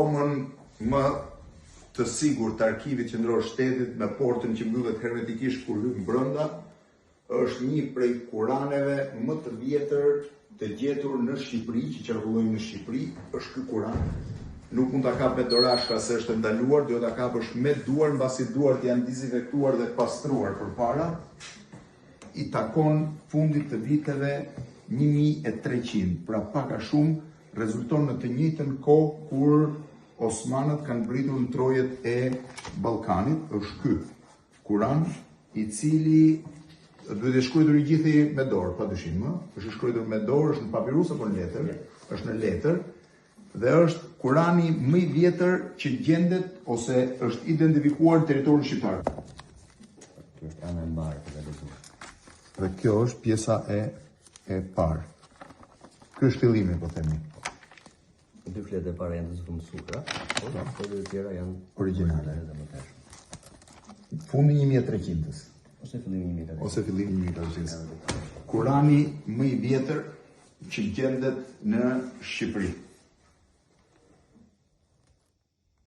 dhomën më të sigurt të arkivit qendror shtetit me portën që mbyllet hermetikisht kur hyn brenda, është një prej kuraneve më të vjetër të gjetur në Shqipëri, që qarkullojnë në Shqipëri, është ky kuran. Nuk mund ta kap me dorashka se është ndaluar, duhet ta kapësh me duar, mbasi duart janë dezinfektuar dhe pastruar përpara. I takon fundit të viteve 1300, pra pak a shumë rezulton në të njëjtën kohë kur Osmanët kanë britur në trojet e Ballkanit, është ky Kuran, i cili duhet të shkruar i gjithë me dorë, padyshim, është shkruar me dorë, është në papirus apo në letër, është në letër, dhe është Kurani më i vjetër që gjendet ose është identifikuar në territorin shqiptar. Dhe kjo është pjesa e parë. Ky është fillimi, po themi. Dy fletë e para janë të zhvumësuara, por të tjera janë origjinale. Fundi 1300-s. Ose fillimi 1300-s. Ose fillimi 1300-s. Kurani më i vjetër që gjendet në Shqipëri.